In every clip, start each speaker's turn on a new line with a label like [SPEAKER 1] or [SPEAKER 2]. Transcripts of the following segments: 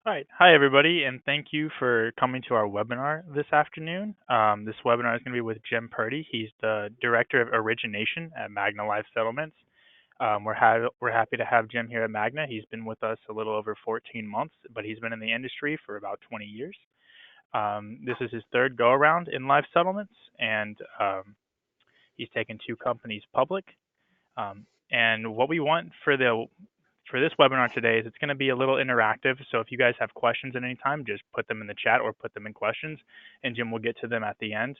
[SPEAKER 1] All right. Hi, everybody, and thank you for coming to our webinar this afternoon. This webinar is going to be with Jim Purdy. He's the Director of Origination at Magna Life Settlements. We're happy to have Jim here at Magna. He's been with us a little over 14 months, but he's been in the industry for about 20 years. This is his third go around in life settlements, and he's taken two companies public. And what we want for this webinar today is it's going to be a little interactive. So if you guys have questions at any time, just put them in the chat or put them in questions, and Jim will get to them at the end.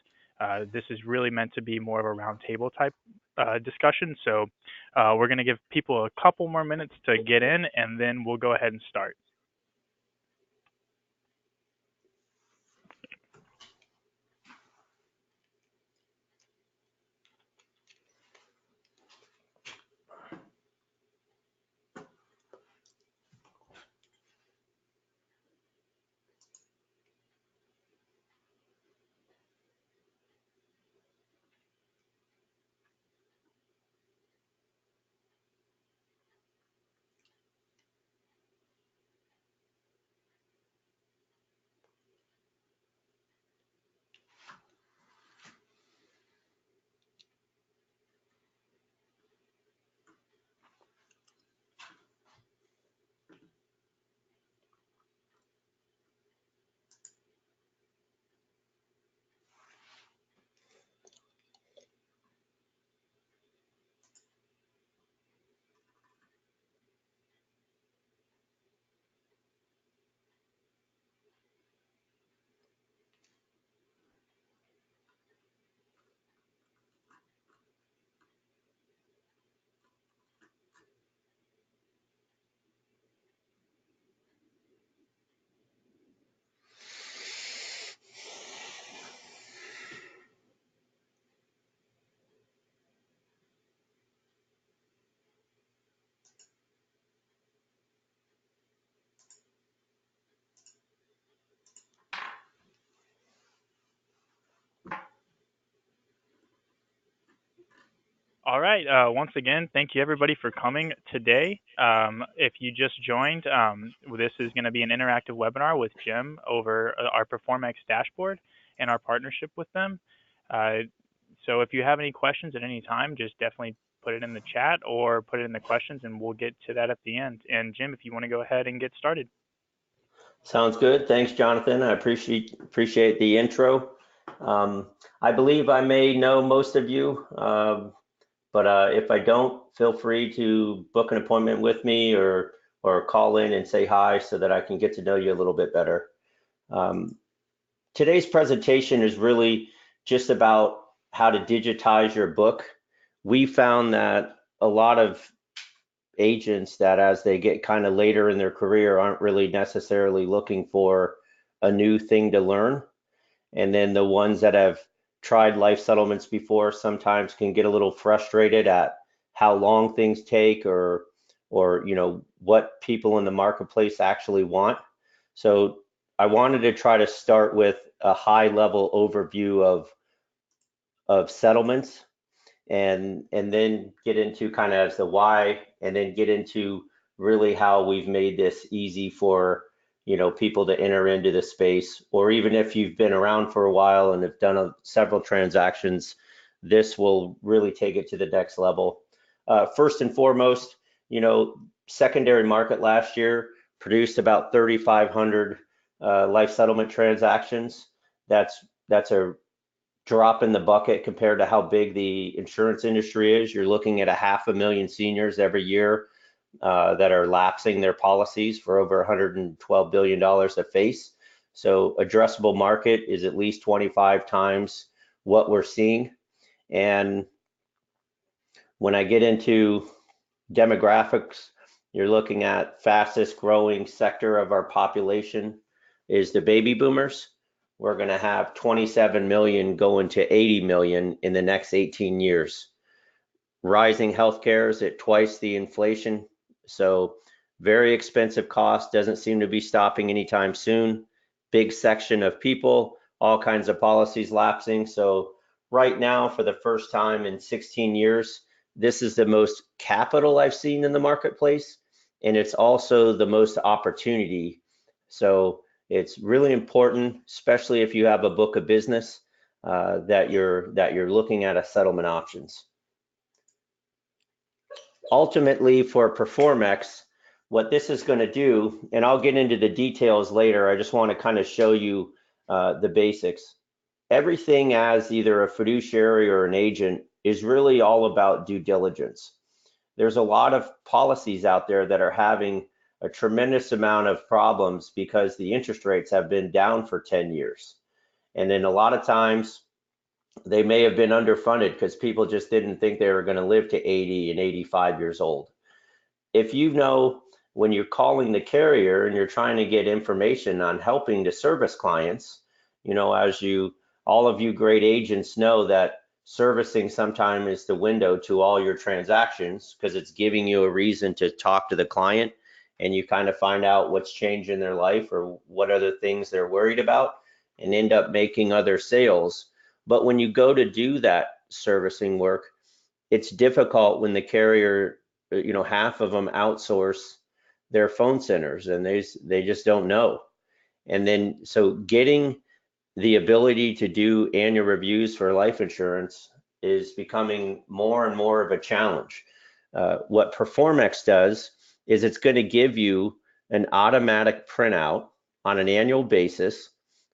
[SPEAKER 1] This is really meant to be more of a roundtable type discussion. So we're going to give people a couple more minutes to get in, and then we'll go ahead and start. All right. Once again, thank you everybody for coming today. If you just joined, this is going to be an interactive webinar with Jim over our Performex dashboard and our partnership with them. Uh, so if you have any questions at any time, just definitely put it in the chat or put it in the questions, and we'll get to that at the end. And Jim, if you want to go ahead and get started.
[SPEAKER 2] Sounds good. Thanks, Jonathan. I appreciate the intro. I believe I may know most of you, but if I don't, feel free to book an appointment with me or call in and say hi so that I can get to know you a little bit better. Today's presentation is really just about how to digitize your book. We found that a lot of agents that as they get kind of later in their career aren't really necessarily looking for a new thing to learn. And then the ones that have tried life settlements before sometimes can get a little frustrated at how long things take or you know what people in the marketplace actually want. So I wanted to try to start with a high level overview of settlements and then get into kind of as the why, and then get into really how we've made this easy for people to enter into the space, or even if you've been around for a while and have done several transactions, this will really take it to the next level. First and foremost, secondary market last year produced about 3,500 life settlement transactions. That's a drop in the bucket compared to how big the insurance industry is. You're looking at 500,000 seniors every year that are lapsing their policies for over $112 billion a face. So addressable market is at least 25 times what we're seeing. And when I get into demographics, you're looking at fastest growing sector of our population is the baby boomers. We're going to have 27 million going to 80 million in the next 18 years. Rising healthcare is at twice the inflation. So very expensive cost, doesn't seem to be stopping anytime soon. Big section of people, all kinds of policies lapsing. So right now, for the first time in 16 years, this is the most capital I've seen in the marketplace, and it's also the most opportunity. So it's really important, especially if you have a book of business, that you're looking at a settlement options. Ultimately, for Performex, what this is going to do, and I'll get into the details later, I just want to kind of show you the basics. Everything as either a fiduciary or an agent is really all about due diligence. There's a lot of policies out there that are having a tremendous amount of problems because the interest rates have been down for 10 years. And then a lot of times they may have been underfunded because people just didn't think they were going to live to 80 and 85 years old. If you know when you're calling the carrier and you're trying to get information on helping to service clients, as all of you great agents know that servicing sometimes is the window to all your transactions because it's giving you a reason to talk to the client and you kind of find out what's changed in their life or what other things they're worried about and end up making other sales. But when you go to do that servicing work, it's difficult when the carrier, half of them outsource their phone centers and they just don't know. And then so getting the ability to do annual reviews for life insurance is becoming more and more of a challenge. What Performex does is it's going to give you an automatic printout on an annual basis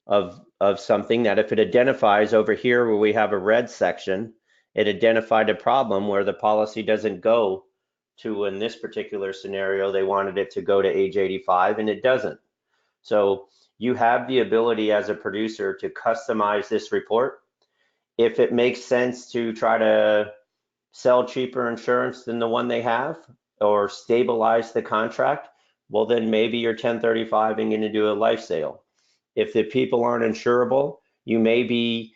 [SPEAKER 2] of something that if it identifies over here where we have a red section, it identified a problem where the policy doesn't go to, in this particular scenario, they wanted it to go to age 85 and it doesn't. So you have the ability as a producer to customize this report. If it makes sense to try to sell cheaper insurance than the one they have or stabilize the contract, well, then maybe you're 1035 and going to do a life sale. If the people aren't insurable, you may be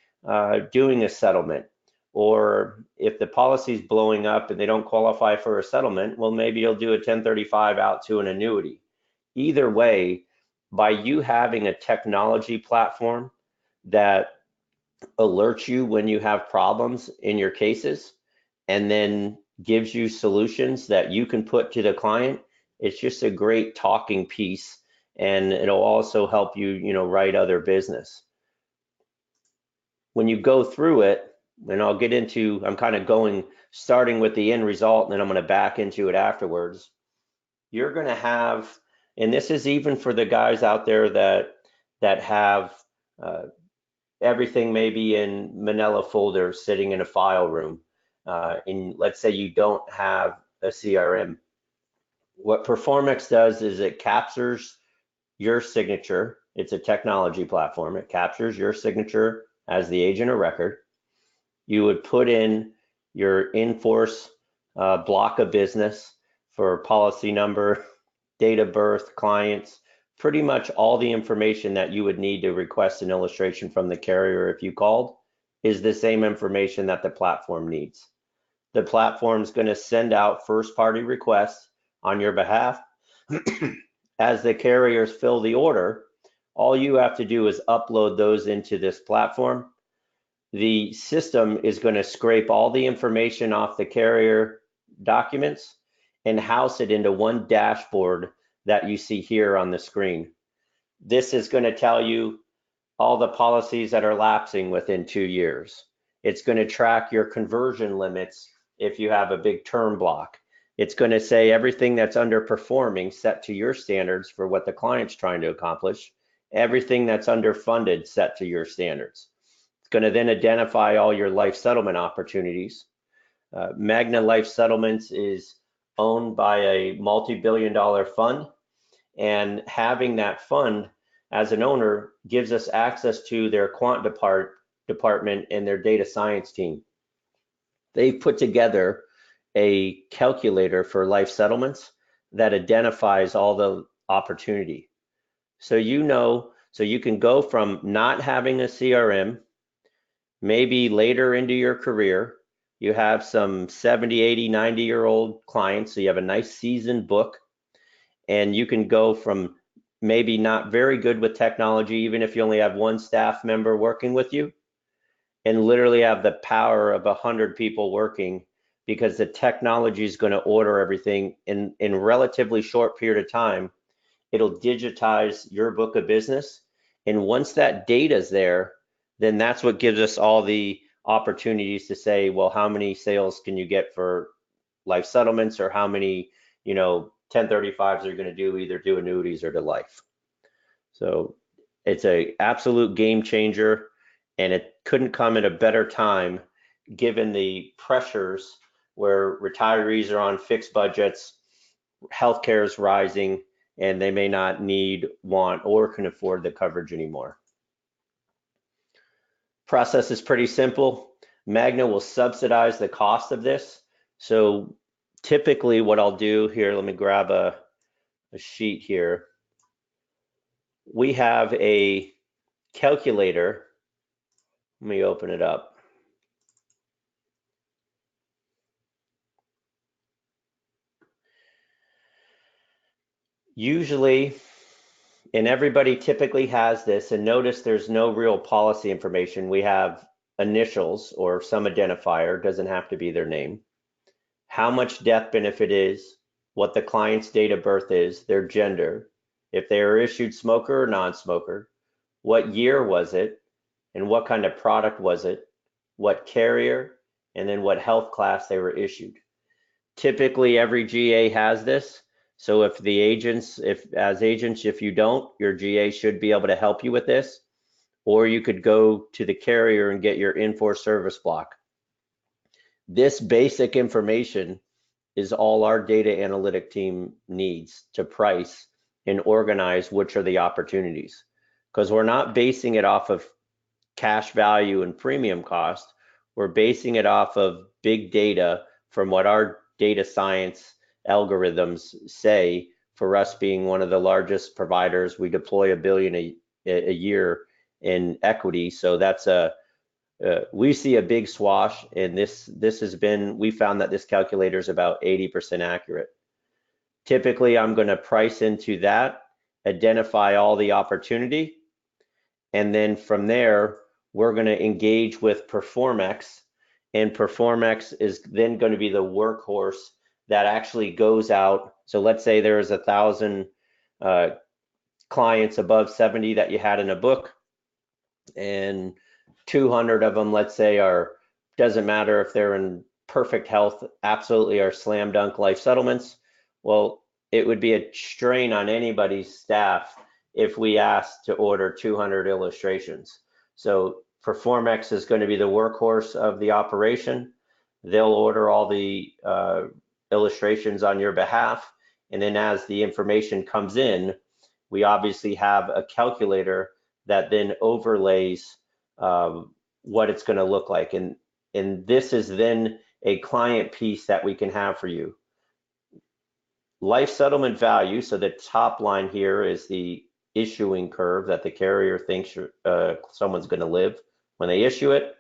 [SPEAKER 2] doing a settlement. Or if the policy's blowing up and they don't qualify for a settlement, well, maybe you'll do a 1035 out to an annuity. Either way, by you having a technology platform that alerts you when you have problems in your cases and then gives you solutions that you can put to the client, it's just a great talking piece and it'll also help you, write other business. When you go through it, and I'll get into, I'm kind of starting with the end result and then I'm going to back into it afterwards. You're going to have, and this is even for the guys out there that have everything maybe in manila folders sitting in a file room. And let's say you don't have a CRM. What Performex does is it captures your signature. It's a technology platform. It captures your signature as the agent of record. You would put in your in-force block of business for policy number, date of birth, clients, pretty much all the information that you would need to request an illustration from the carrier if you called is the same information that the platform needs. The platform's going to send out first-party requests on your behalf. As the carriers fill the order, all you have to do is upload those into this platform. The system is going to scrape all the information off the carrier documents and house it into one dashboard that you see here on the screen. This is going to tell you all the policies that are lapsing within 2 years. It's going to track your conversion limits if you have a big term block. It's going to say everything that's underperforming set to your standards for what the client's trying to accomplish, everything that's underfunded set to your standards. It's going to then identify all your life settlement opportunities. Magna Life Settlements is owned by a multi-billion-dollar fund, and having that fund as an owner gives us access to their quant department and their data science team. They've put together a calculator for life settlements that identifies all the opportunity. So so you can go from not having a CRM, maybe later into your career, you have some 70, 80, 90-year-old clients, so you have a nice seasoned book, and you can go from maybe not very good with technology, even if you only have one staff member working with you, and literally have the power of 100 people working because the technology is going to order everything in relatively short period of time. it'll digitize your book of business. And once that data is there, then that's what gives us all the opportunities to say, well, how many sales can you get for life settlements, or how many, 1035s are going to either do annuities or to life. So it's a absolute game changer, and it couldn't come at a better time given the pressures where retirees are on fixed budgets, healthcare is rising, and they may not need, want, or can afford the coverage anymore. Process is pretty simple. Magna will subsidize the cost of this. So typically what I'll do here, let me grab a sheet here. We have a calculator. Let me open it up. Usually, and everybody typically has this, and notice there's no real policy information. We have initials or some identifier, doesn't have to be their name, how much death benefit is, what the client's date of birth is, their gender, if they are issued smoker or non-smoker, what year was it, and what kind of product was it, what carrier, and then what health class they were issued. Typically, every GA has this. So if as agents, if you don't, your GA should be able to help you with this, or you could go to the carrier and get your in-force service block. This basic information is all our data analytic team needs to price and organize which are the opportunities, because we're not basing it off of cash value and premium cost. We're basing it off of big data from what our data science algorithms say. For us being one of the largest providers, we deploy $1 billion a year in equity. So that's we see a big swash, and we found that this calculator is about 80% accurate. Typically, I'm going to price into that, identify all the opportunity, and then from there, we're going to engage with Performex, and Performex is then going to be the workhorse that actually goes out. So let's say there is 1,000 clients above 70 that you had in a book, and 200 of them, let's say, doesn't matter if they're in perfect health, absolutely are slam dunk life settlements. Well, it would be a strain on anybody's staff if we asked to order 200 illustrations. So Performex is going to be the workhorse of the operation. They'll order all the illustrations on your behalf. And then as the information comes in, we obviously have a calculator that then overlays what it's going to look like. And this is then a client piece that we can have for you. Life settlement value, so the top line here is the issuing curve that the carrier thinks someone's going to live when they issue it.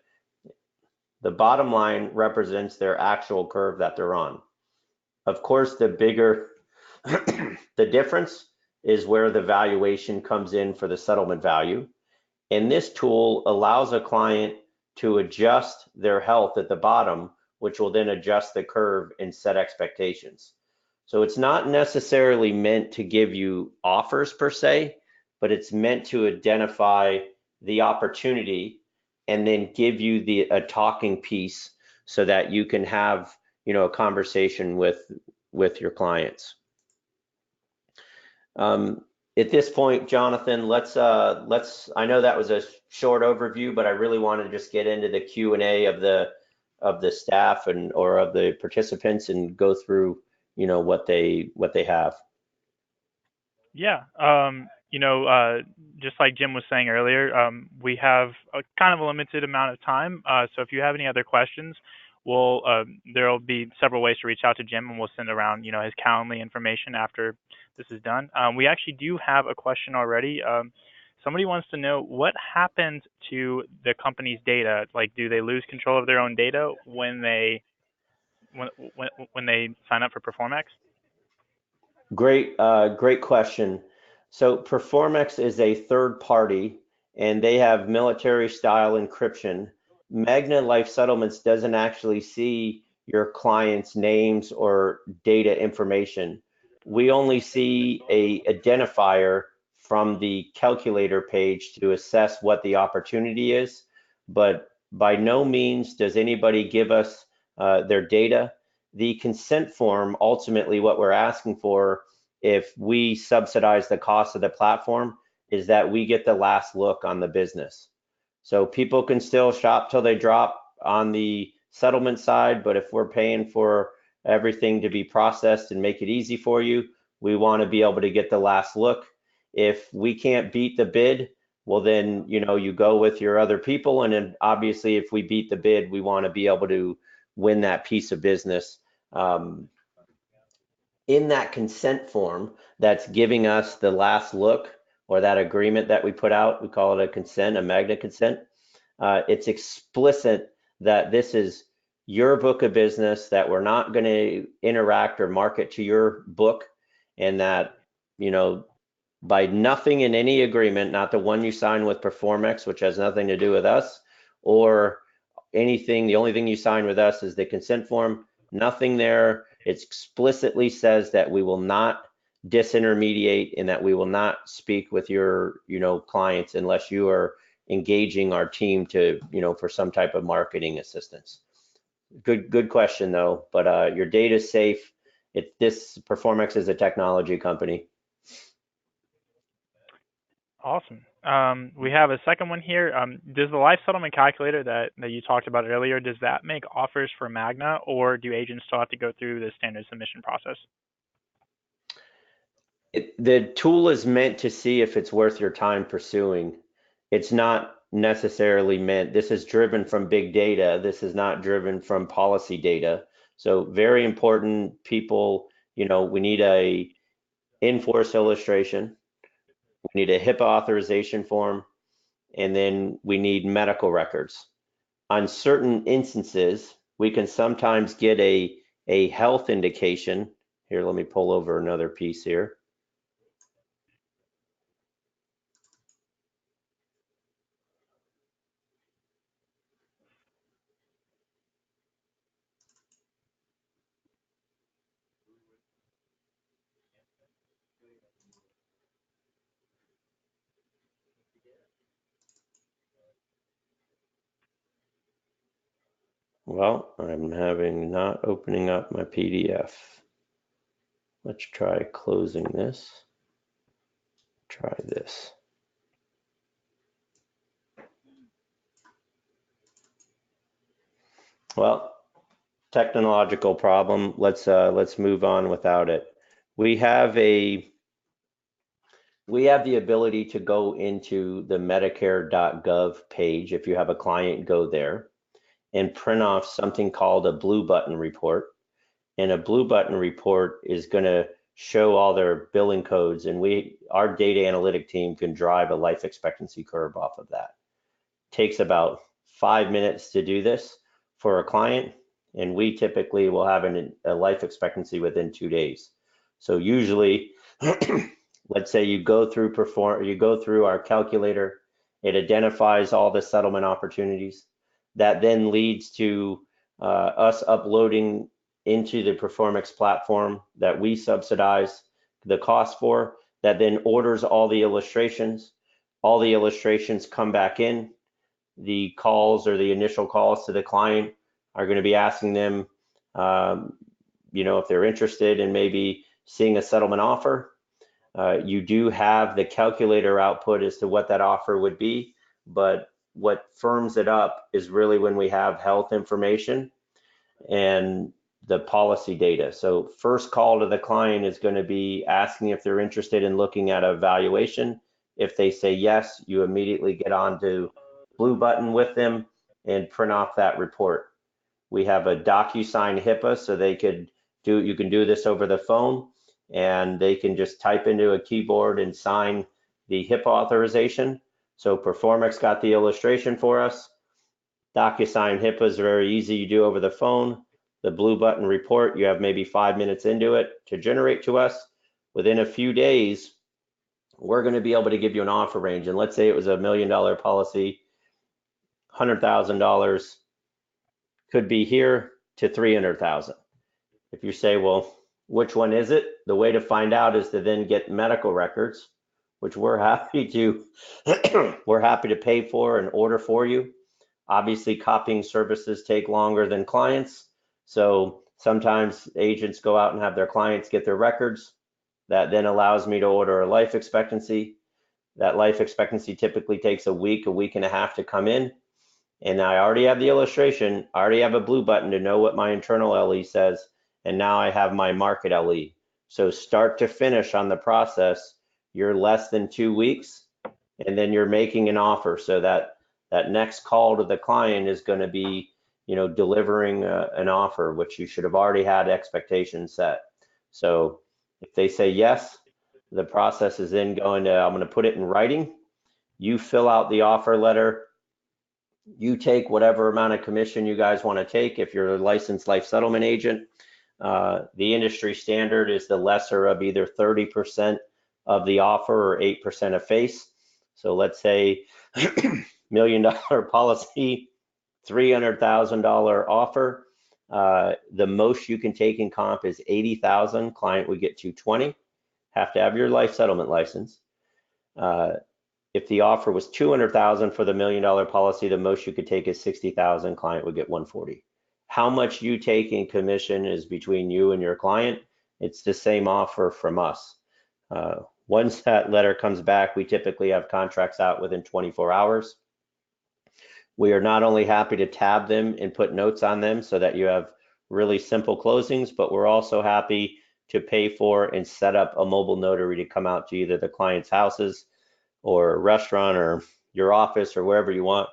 [SPEAKER 2] The bottom line represents their actual curve that they're on. Of course, the bigger the difference is where the valuation comes in for the settlement value. And this tool allows a client to adjust their health at the bottom, which will then adjust the curve and set expectations. So it's not necessarily meant to give you offers per se, but it's meant to identify the opportunity and then give you a talking piece so that you can have, a conversation with your clients. At this point, Jonathan, let's I know that was a short overview, but I really wanted to just get into the Q&A of the staff or of the participants and go through, what they have.
[SPEAKER 1] Yeah. Just like Jim was saying earlier, we have a kind of a limited amount of time. So if you have any other questions, there'll be several ways to reach out to Jim, and we'll send around, his Calendly information after this is done. We actually do have a question already. Somebody wants to know what happened to the company's data. Like, do they lose control of their own data when they sign up for Performex?
[SPEAKER 2] Great question. So Performex is a third party, and they have military style encryption. Magna Life Settlements doesn't actually see your clients' names or data information. we only see a identifier from the calculator page to assess what the opportunity is, but by no means does anybody give us their data. The consent form, ultimately what we're asking for, if we subsidize the cost of the platform, is that we get the last look on the business. So people can still shop till they drop on the settlement side, but if we're paying for everything to be processed and make it easy for you, we want to be able to get the last look. If we can't beat the bid, well then, you go with your other people. And then obviously if we beat the bid, we want to be able to win that piece of business. In that consent form that's giving us the last look, or that agreement that we put out, we call it a consent, a magna consent. It's explicit that this is your book of business, that we're not going to interact or market to your book, and that, by nothing in any agreement, not the one you sign with Performex, which has nothing to do with us, or anything, the only thing you sign with us is the consent form. Nothing there. It explicitly says that we will not disintermediate and that we will not speak with your, clients unless you are engaging our team to, for some type of marketing assistance. Good question though. But your data is safe. This Performex is a technology company.
[SPEAKER 1] Awesome. We have a second one here. Does the life settlement calculator that you talked about earlier, does that make offers for Magna, or do agents still have to go through the standard submission process?
[SPEAKER 2] The tool is meant to see if it's worth your time pursuing. It's not necessarily meant, this is driven from big data. This is not driven from policy data. So very important, people, we need a in-force illustration. We need a HIPAA authorization form, and then we need medical records. On certain instances, we can sometimes get a health indication. Here, let me pull over another piece here. Well, I'm having not opening up my PDF. Let's try closing this. Try this. Well, technological problem. Let's move on without it. We have the ability to go into the Medicare.gov page. If you have a client, go there and print off something called a blue button report. And a blue button report is going to show all their billing codes, and our data analytic team can drive a life expectancy curve off of that. Takes about 5 minutes to do this for a client, and we typically will have a life expectancy within 2 days. So usually, let's say you go through our calculator, it identifies all the settlement opportunities. That then leads to us uploading into the Performex platform that we subsidize the cost for, that then orders all the illustrations. All the illustrations come back in. The calls, or the initial calls to the client, are going to be asking them, if they're interested in maybe seeing a settlement offer. You do have the calculator output as to what that offer would be, but what firms it up is really when we have health information and the policy data. So first call to the client is going to be asking if they're interested in looking at a valuation. If they say yes, you immediately get on to blue button with them and print off that report. We have a DocuSign HIPAA, so you can do this over the phone, and they can just type into a keyboard and sign the HIPAA authorization. So Performex got the illustration for us. DocuSign HIPAA is very easy. You do over the phone. The blue button report, you have maybe 5 minutes into it to generate to us. Within a few days, we're going to be able to give you an offer range. And let's say it was $1 million policy, $100,000 could be here to $300,000. If you say, well, which one is it? The way to find out is to then get medical records, which we're happy to we're happy to pay for and order for you. Obviously, copying services take longer than clients. So sometimes agents go out and have their clients get their records. That then allows me to order a life expectancy. That life expectancy typically takes a week and a half to come in. And I already have the illustration, I already have a blue button to know what my internal LE says. And now I have my market LE. So start to finish on the process, you're less than 2 weeks, and then you're making an offer. So that next call to the client is going to be, delivering an offer, which you should have already had expectations set. So if they say yes, the process is then I'm going to put it in writing. You fill out the offer letter. You take whatever amount of commission you guys want to take if you're a licensed life settlement agent. The industry standard is the lesser of either 30% of the offer or 8% of face. So let's say $1 million policy, $300,000 offer. The most you can take in comp is 80,000. Client would get 220. Have to have your life settlement license. If the offer was 200,000 for the $1 million policy, the most you could take is 60,000. Client would get 140. How much you take in commission is between you and your client. It's the same offer from us. Once that letter comes back, we typically have contracts out within 24 hours. We are not only happy to tab them and put notes on them so that you have really simple closings, but we're also happy to pay for and set up a mobile notary to come out to either the client's houses or a restaurant or your office or wherever you want.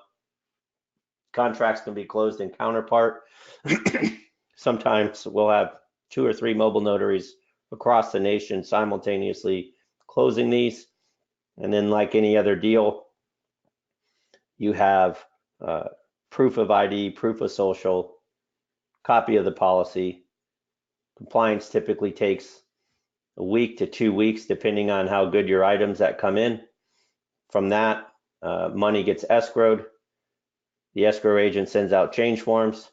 [SPEAKER 2] Contracts can be closed in counterpart. Sometimes we'll have 2 or 3 mobile notaries across the nation simultaneously closing these. And then like any other deal, you have proof of ID, proof of social, copy of the policy. Compliance typically takes a week to 2 weeks, depending on how good your items that come in. From that, money gets escrowed. The escrow agent sends out change forms.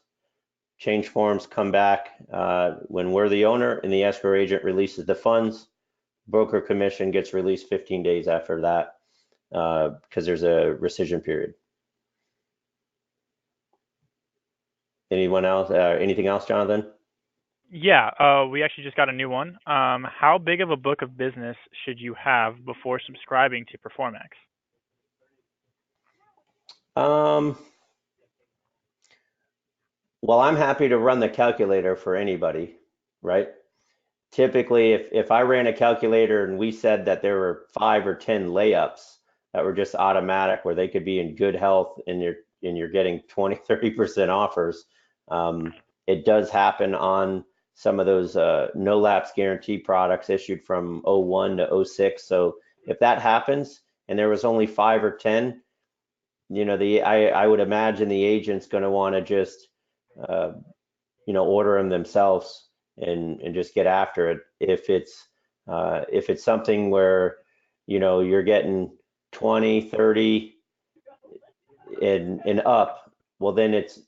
[SPEAKER 2] Change forms come back when we're the owner, and the escrow agent releases the funds. Broker commission gets released 15 days after that because there's a rescission period. Anyone else? Anything else, Jonathan?
[SPEAKER 1] Yeah, we actually just got a new one. How big of a book of business should you have before subscribing to Performex?
[SPEAKER 2] Um, well, I'm happy to run the calculator for anybody, right? Typically, if I ran a calculator and we said that there were 5 or 10 layups that were just automatic where they could be in good health and you're getting 20, 30% offers, it does happen on some of those no lapse guarantee products issued from '01 to '06. So if that happens and there was only 5 or 10, I would imagine the agent's going to want to just uh, order them themselves and just get after it. If it's something where you're getting 20, 30 and up, well then it's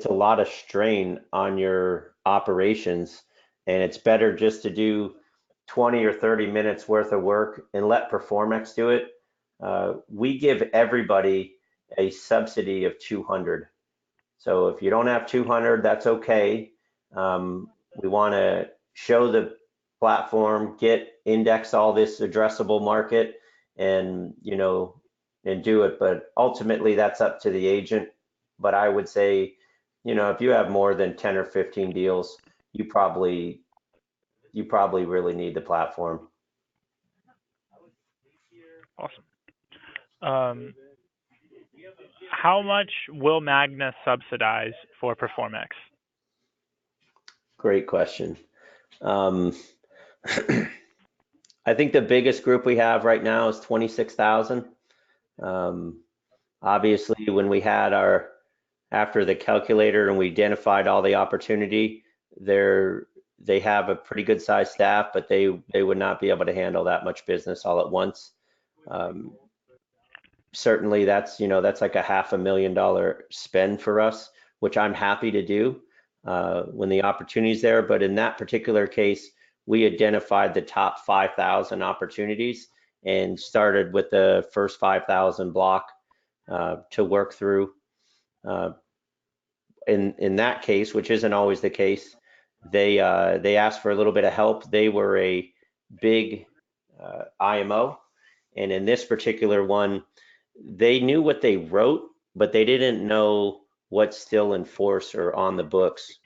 [SPEAKER 2] a lot of strain on your operations, and it's better just to do 20 or 30 minutes worth of work and let Performex do it. We give everybody a subsidy of 200. So if you don't have 200, that's okay. We want to show the platform, index all this addressable market, and and do it. But ultimately, that's up to the agent. But I would say, if you have more than 10 or 15 deals, you probably really need the platform.
[SPEAKER 1] Awesome. Um, how much will Magna subsidize for Performex?
[SPEAKER 2] Great question. Um, I think the biggest group we have right now is 26,000. Um, Obviously, when we had after the calculator and we identified all the opportunity, they have a pretty good sized staff, but they would not be able to handle that much business all at once. Um, Certainly that's like a $500,000 spend for us, which I'm happy to do. when the opportunity is there. But in that particular case, we identified the top 5,000 opportunities and started with the first 5,000 block to work through. Uh, in that case, which isn't always the case, they asked for a little bit of help. They were a big IMO, and in this particular one, they knew what they wrote, but they didn't know what's still in force or on the books.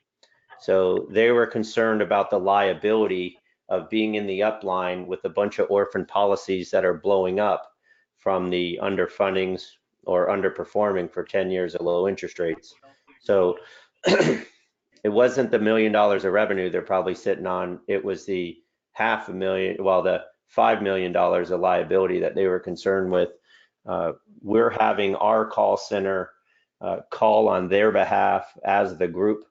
[SPEAKER 2] So they were concerned about the liability of being in the upline with a bunch of orphan policies that are blowing up from the underfundings or underperforming for 10 years at low interest rates. So it wasn't the $1 million of revenue they're probably sitting on. It was the half a million, well, the $5 million of liability that they were concerned with. We're having our call center call on their behalf as the group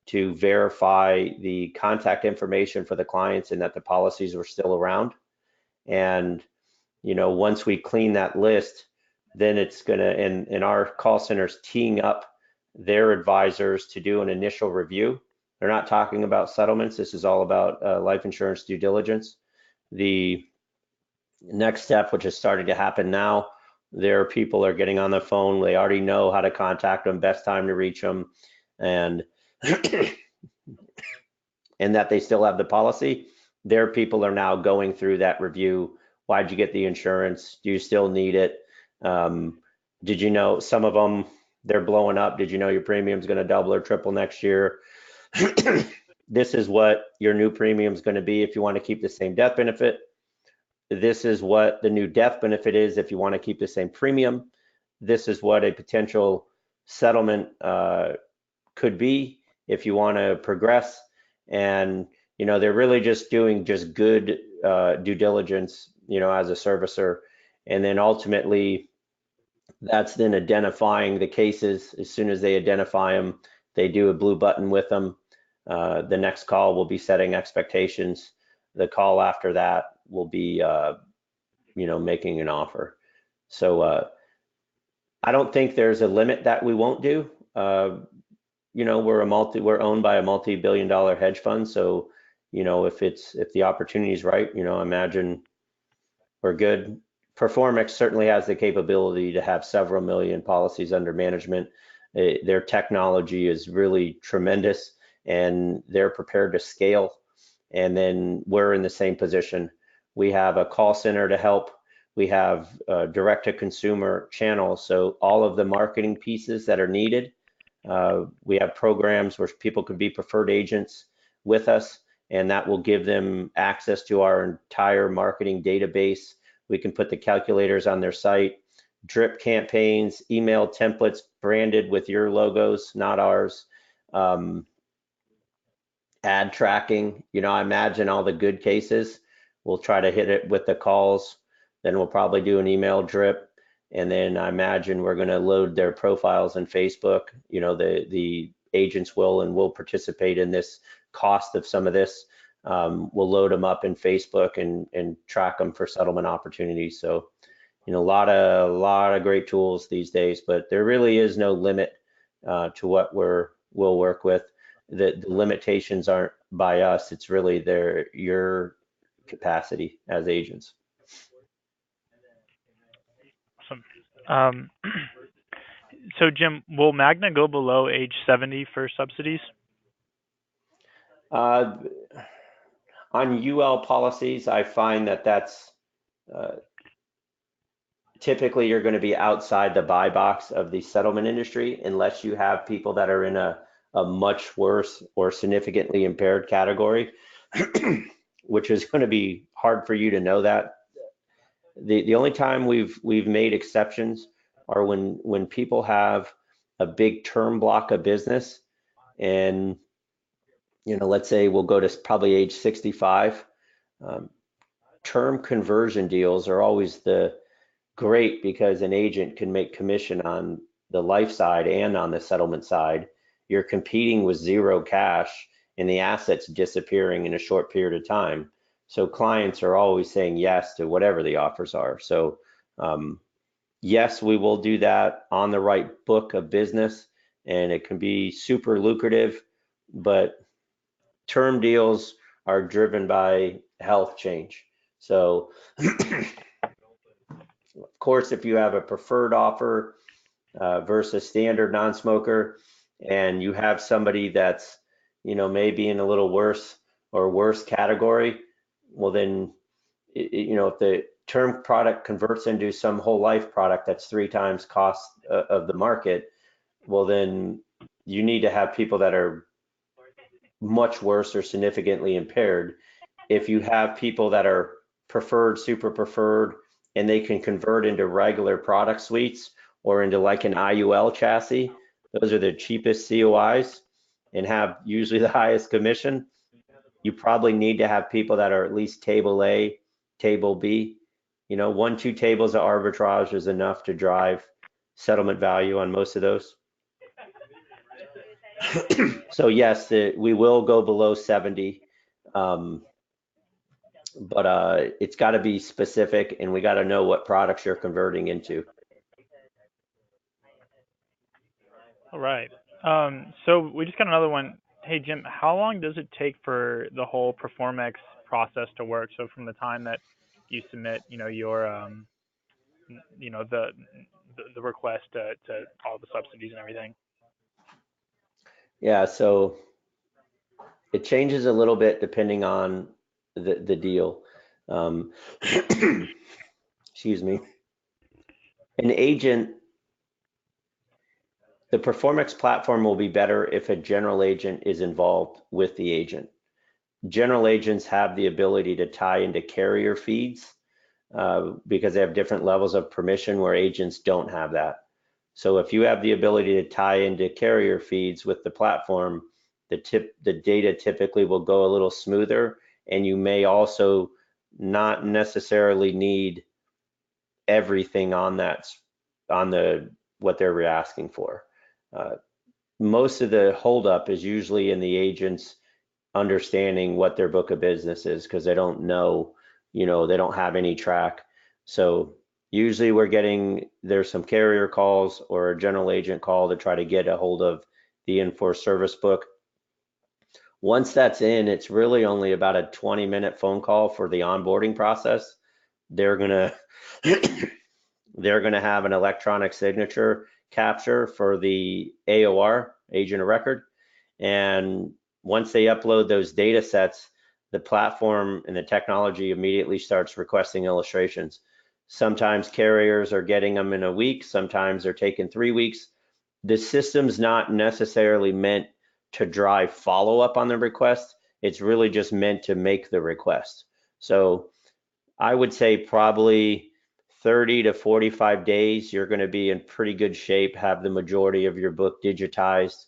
[SPEAKER 2] to verify the contact information for the clients and that the policies were still around. And, once we clean that list, then it's gonna, and our call center's teeing up their advisors to do an initial review. They're not talking about settlements. This is all about life insurance due diligence. The next step, which is starting to happen now, their people are getting on the phone. They already know how to contact them, best time to reach them, and and that they still have the policy. Their people are now going through that review. Why'd you get the insurance? Do you still need it? Did you know some of them, they're blowing up? Did you know your premium's going to double or triple next year? This is what your new premium is going to be if you want to keep the same death benefit. This is what the new death benefit is if you want to keep the same premium. This is what a potential settlement could be if you want to progress. And they're really just doing just good due diligence, as a servicer. And then ultimately, that's then identifying the cases. As soon as they identify them, they do a blue button with them. The next call will be setting expectations. The call after that will be, making an offer. So I don't think there's a limit that we won't do. We're owned by a multi-billion-dollar hedge fund. So, if the opportunity is right, I imagine we're good. Performix certainly has the capability to have several million policies under management. Their technology is really tremendous, and they're prepared to scale. And then we're in the same position. We have a call center to help. We have direct-to-consumer channels. So all of the marketing pieces that are needed, we have programs where people can be preferred agents with us, and that will give them access to our entire marketing database. We can put the calculators on their site, drip campaigns, email templates branded with your logos, not ours. Ad tracking, I imagine all the good cases. We'll try to hit it with the calls. Then we'll probably do an email drip. And then I imagine we're going to load their profiles in Facebook. The agents will and will participate in this cost of some of this. We'll load them up in Facebook and track them for settlement opportunities. So, a lot of great tools these days, but there really is no limit to what we'll work with. The limitations aren't by us. It's really your capacity as agents.
[SPEAKER 1] Awesome. So Jim, will Magna go below age 70 for subsidies?
[SPEAKER 2] On UL policies, I find that's typically you're going to be outside the buy box of the settlement industry unless you have people that are in a much worse or significantly impaired category, which is going to be hard for you to know that. The only time we've made exceptions are when people have a big term block of business, and let's say we'll go to probably age 65. Term conversion deals are always great because an agent can make commission on the life side and on the settlement side. You're competing with zero cash and the assets disappearing in a short period of time. So clients are always saying yes to whatever the offers are. So yes, we will do that on the right book of business, and it can be super lucrative. but term deals are driven by health change. So, of course, if you have a preferred offer versus standard non-smoker, and you have somebody that's, maybe in a little worse category, well then, if the term product converts into some whole life product that's 3 times cost of the market, well then you need to have people that are much worse or significantly impaired. If you have people that are preferred, super preferred, and they can convert into regular product suites or into like an IUL chassis, those are the cheapest COIs and have usually the highest commission. You probably need to have people that are at least table A, table B. 1, 2 tables of arbitrage is enough to drive settlement value on most of those. So yes, we will go below 70. Um, but it's got to be specific, and we got to know what products you're converting into.
[SPEAKER 1] All right. So we just got another one. Hey Jim, how long does it take for the whole Performex process to work? So from the time that you submit, your the request to all the subsidies and everything.
[SPEAKER 2] Yeah, so it changes a little bit depending on the deal. Um, excuse me. An agent, the Performex platform will be better if a general agent is involved with the agent. General agents have the ability to tie into carrier feeds because they have different levels of permission where agents don't have that. So if you have the ability to tie into carrier feeds with the platform, the data typically will go a little smoother, and you may also not necessarily need everything on the what they're asking for. Uh, Most of the holdup is usually in the agents understanding what their book of business is because they don't know, they don't have any track. So usually there's some carrier calls or a general agent call to try to get a hold of the in-force service book. Once that's in, it's really only about a 20-minute phone call for the onboarding process. They're gonna they're gonna have an electronic signature capture for the AOR, agent of record, and once they upload those data sets, the platform and the technology immediately starts requesting illustrations. Sometimes carriers are getting them in a week, sometimes they're taking 3 weeks. The system's not necessarily meant to drive follow-up on the request. It's really just meant to make the request. So I would say probably 30 to 45 days, you're going to be in pretty good shape, have the majority of your book digitized.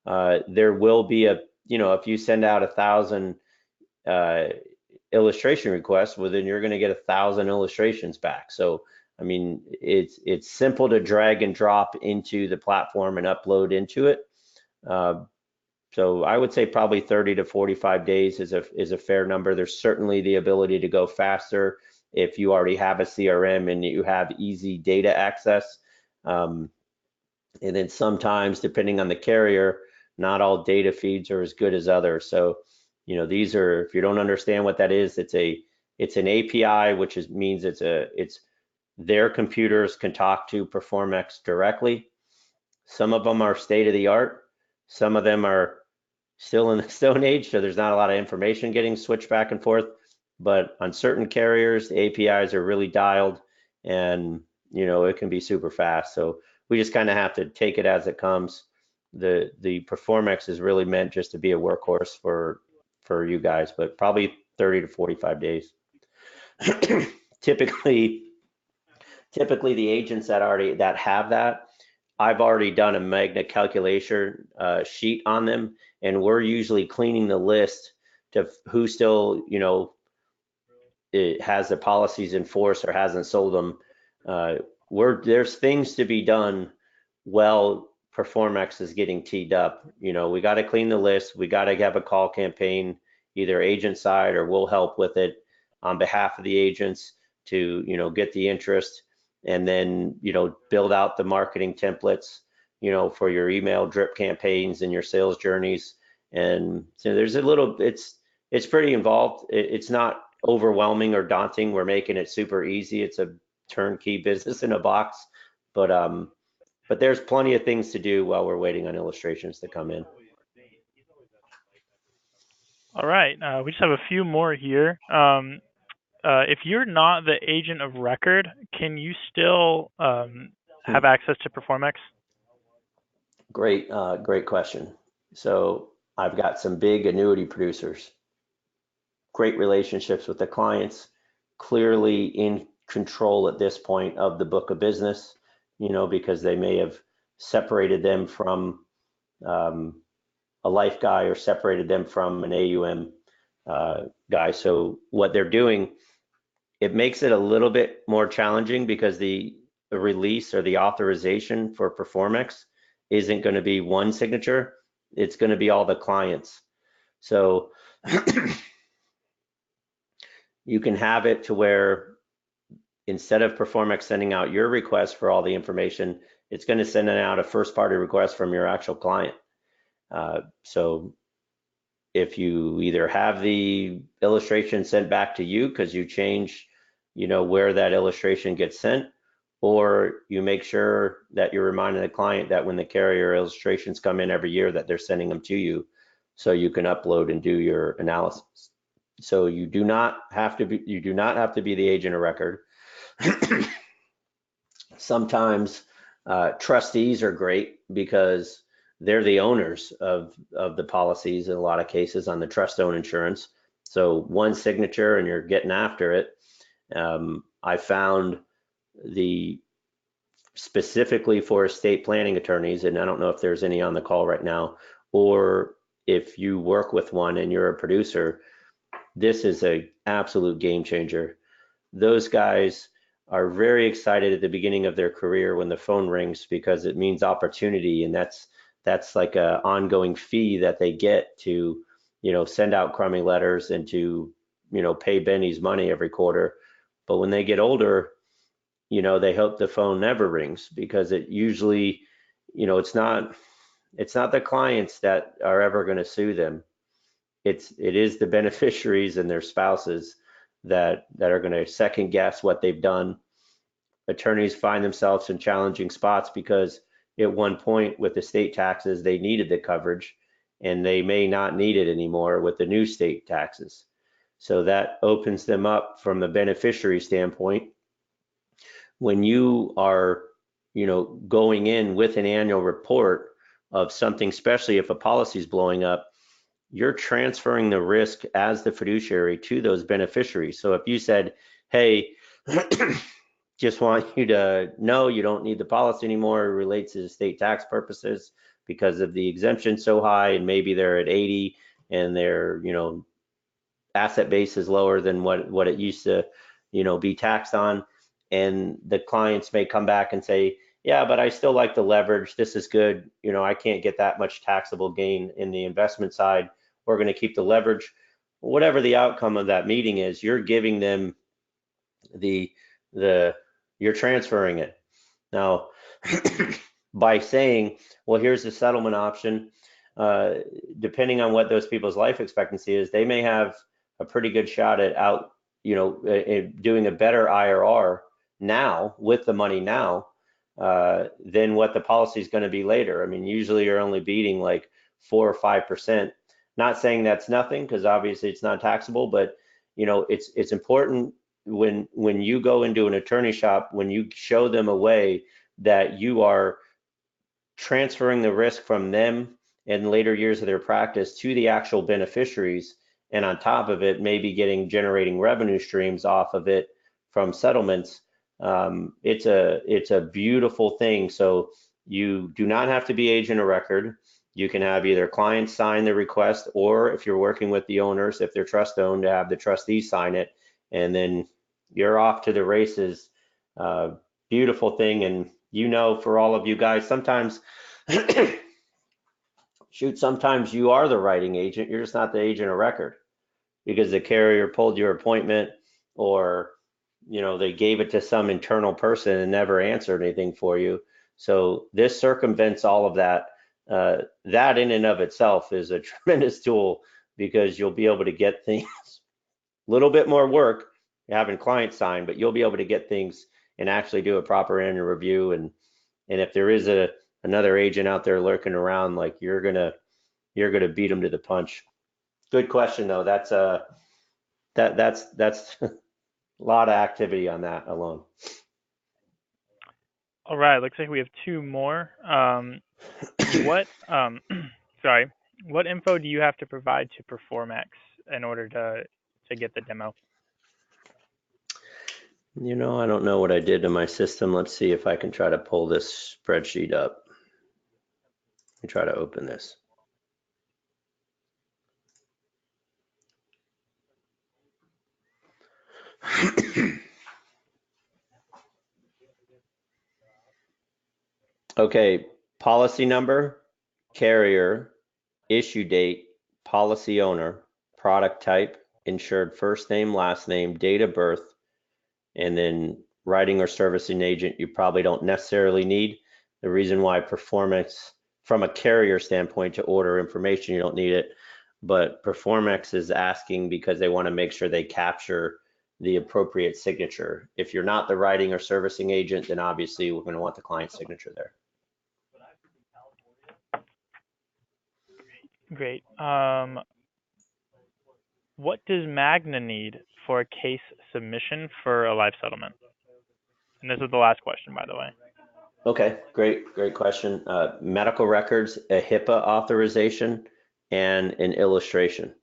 [SPEAKER 2] There will be if you send out 1,000 uh, illustration requests, well, then you're going to get 1,000 illustrations back. So, I mean, it's simple to drag and drop into the platform and upload into it. So I would say probably 30 to 45 days is a fair number. There's certainly the ability to go faster if you already have a CRM and you have easy data access. And then sometimes, depending on the carrier, not all data feeds are as good as others. So, these are, if you don't understand what that is, it's an API, which means it's their computers can talk to Performex directly. Some of them are state of the art. Some of them are still in the Stone Age, so there's not a lot of information getting switched back and forth. But on certain carriers, the APIs are really dialed, and it can be super fast. So we just kind of have to take it as it comes. The Performex is really meant just to be a workhorse for you guys, but probably 30 to 45 days. typically Typically the agents that have that, I've already done a magnet calculation sheet on them, and we're usually cleaning the list to who still, it has the policies in force or hasn't sold them. There's things to be done while Performex is getting teed up. We got to clean the list. We got to have a call campaign, either agent side or we'll help with it on behalf of the agents to, get the interest, and then, build out the marketing templates, for your email drip campaigns and your sales journeys. And so there's a little, it's pretty involved. It's not overwhelming or daunting. We're making it super easy. It's a turnkey business in a box, but there's plenty of things to do while we're waiting on illustrations to come in.
[SPEAKER 1] All right. We just have a few more here. If you're not the agent of record, can you still have access to Performex?
[SPEAKER 2] Great question. So I've got some big annuity producers, great relationships with the clients, clearly in control at this point of the book of business, because they may have separated them from um, a life guy or separated them from an AUM guy. So what they're doing, it makes it a little bit more challenging because the release or the authorization for Performex isn't going to be one signature. It's going to be all the clients. So you can have it to where instead of Performex sending out your request for all the information, it's going to send out a first party request from your actual client. So if you either have the illustration sent back to you because you change, where that illustration gets sent, or you make sure that you're reminding the client that when the carrier illustrations come in every year that they're sending them to you so you can upload and do your analysis. So you do not have to be the agent of record. Sometimes trustees are great because they're the owners of the policies in a lot of cases on the trust owned insurance. So one signature and you're getting after it. I found the specifically for estate planning attorneys, and I don't know if there's any on the call right now, or if you work with one and you're a producer, this is a absolute game changer. Those guys are very excited at the beginning of their career when the phone rings because it means opportunity, and that's like a ongoing fee that they get to, send out crummy letters and to, pay Benny's money every quarter. But when they get older, they hope the phone never rings because it usually, it's not the clients that are ever going to sue them. It is the beneficiaries and their spouses that are going to second guess what they've done. Attorneys find themselves in challenging spots because at one point with the state taxes they needed the coverage and they may not need it anymore with the new state taxes. So that opens them up from the beneficiary standpoint. When you are, going in with an annual report of something, especially if a policy is blowing up, you're transferring the risk as the fiduciary to those beneficiaries. So if you said, hey, just want you to know you don't need the policy anymore, it relates to state tax purposes because of the exemption so high, and maybe they're at 80 and their, asset base is lower than what it used to, be taxed on. And the clients may come back and say, yeah, but I still like the leverage. This is good. I can't get that much taxable gain in the investment side. We're going to keep the leverage. Whatever the outcome of that meeting is, you're giving them the you're transferring it. Now, by saying, well, here's the settlement option, depending on what those people's life expectancy is, they may have a pretty good shot at doing a better IRR now with the money now than what the policy is going to be later. I mean, usually you're only beating like 4 or 5%. Not saying that's nothing because obviously it's not taxable, but it's important when you go into an attorney shop, when you show them a way that you are transferring the risk from them in later years of their practice to the actual beneficiaries, and on top of it, maybe generating revenue streams off of it from settlements. It's a beautiful thing. So you do not have to be agent of record. You can have either clients sign the request, or if you're working with the owners, if they're trust owned, to have the trustees sign it, and then you're off to the races. Beautiful thing. And for all of you guys, sometimes sometimes you are the writing agent, you're just not the agent of record because the carrier pulled your appointment, or they gave it to some internal person and never answered anything for you. So this circumvents all of that. That in and of itself is a tremendous tool because you'll be able to get things a little bit more work having clients sign, but you'll be able to get things and actually do a proper annual review. And if there is another agent out there lurking around, like you're gonna beat them to the punch. Good question though. That's a lot of activity on that alone.
[SPEAKER 1] All right, looks like we have two more. What sorry, what info do you have to provide to Performex in order to get the demo?
[SPEAKER 2] I don't know what I did to my system. Let's see if I can try to pull this spreadsheet up. Let me try to open this. Okay, policy number, carrier, issue date, policy owner, product type, insured first name, last name, date of birth, and then writing or servicing agent you probably don't necessarily need. The reason why Performance, from a carrier standpoint, to order information, you don't need it. But Performex is asking because they want to make sure they capture the appropriate signature. If you're not the writing or servicing agent, then obviously we're going to want the client signature there.
[SPEAKER 1] Great. What does Magna need for a case submission for a life settlement? And this is the last question, by the way.
[SPEAKER 2] Okay, great question. Medical records, a HIPAA authorization, and an illustration.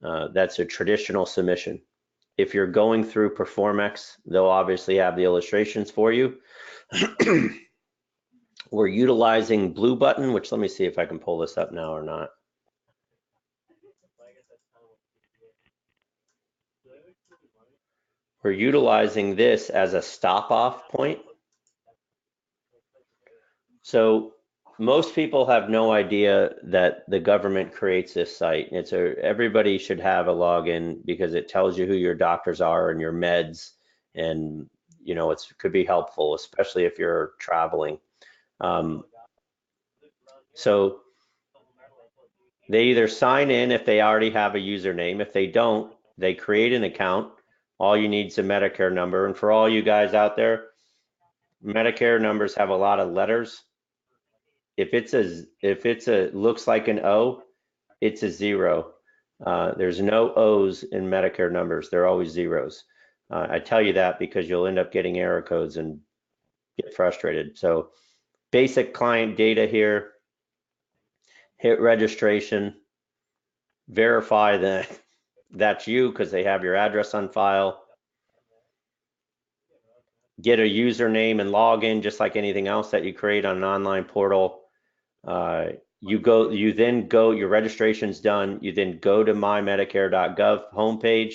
[SPEAKER 2] That's a traditional submission. If you're going through Performex, they'll obviously have the illustrations for you. We're utilizing Blue Button, which let me see if I can pull this up now or not. We're utilizing this as a stop-off point. So most people have no idea that the government creates this site. Everybody should have a login because it tells you who your doctors are and your meds, and it could be helpful, especially if you're traveling. So they either sign in if they already have a username. If they don't, they create an account. All you need is a Medicare number. And for all you guys out there, Medicare numbers have a lot of letters. If it's a looks like an O, it's a zero. There's no O's in Medicare numbers. They're always zeros. I tell you that because you'll end up getting error codes and get frustrated. So basic client data here, hit registration, verify that that's you because they have your address on file. Get a username and log in just like anything else that you create on an online portal. You then go, your registration's done. You then go to mymedicare.gov homepage.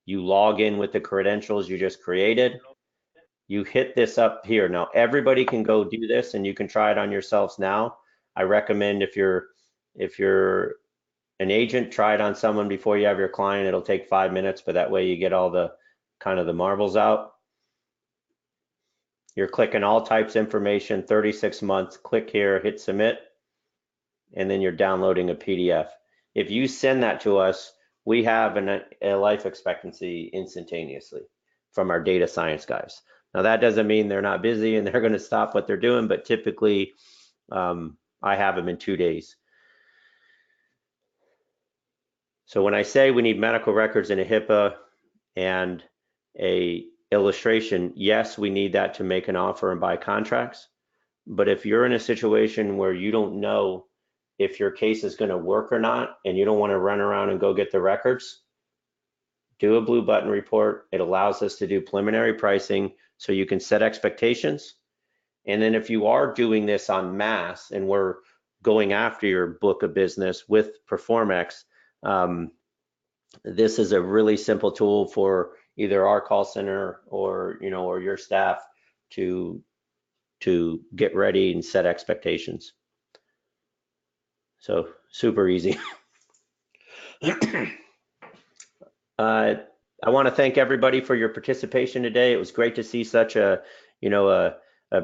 [SPEAKER 2] You log in with the credentials you just created. You hit this up here. Now everybody can go do this and you can try it on yourselves now. I recommend if you're an agent, try it on someone before you have your client. It'll take 5 minutes, but that way you get all the kind of the marbles out. You're clicking all types information, 36 months, click here, hit submit, and then you're downloading a PDF. If you send that to us, we have a life expectancy instantaneously from our data science guys. Now that doesn't mean they're not busy and they're going to stop what they're doing, but typically I have them in 2 days. So when I say we need medical records and a HIPAA and a illustration, yes, we need that to make an offer and buy contracts. But if you're in a situation where you don't know if your case is going to work or not, and you don't want to run around and go get the records, do a Blue Button report. It allows us to do preliminary pricing so you can set expectations. And then if you are doing this on mass and we're going after your book of business with Performex, this is a really simple tool for either our call center or your staff to get ready and set expectations. So super easy. I want to thank everybody for your participation today. It was great to see such a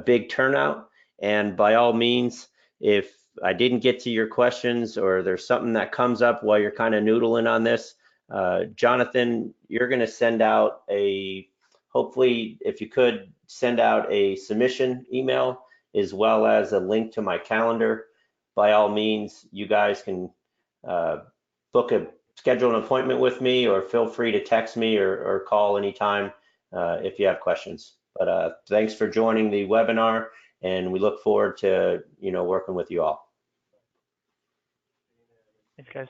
[SPEAKER 2] big turnout. And by all means, if I didn't get to your questions or there's something that comes up while you're kind of noodling on this, Jonathan, you're going to send out hopefully, if you could, send out a submission email as well as a link to my calendar. By all means, you guys can uh, schedule an appointment with me, or feel free to text me or call anytime if you have questions. But thanks for joining the webinar, and we look forward to working with you all.
[SPEAKER 1] Thanks, guys.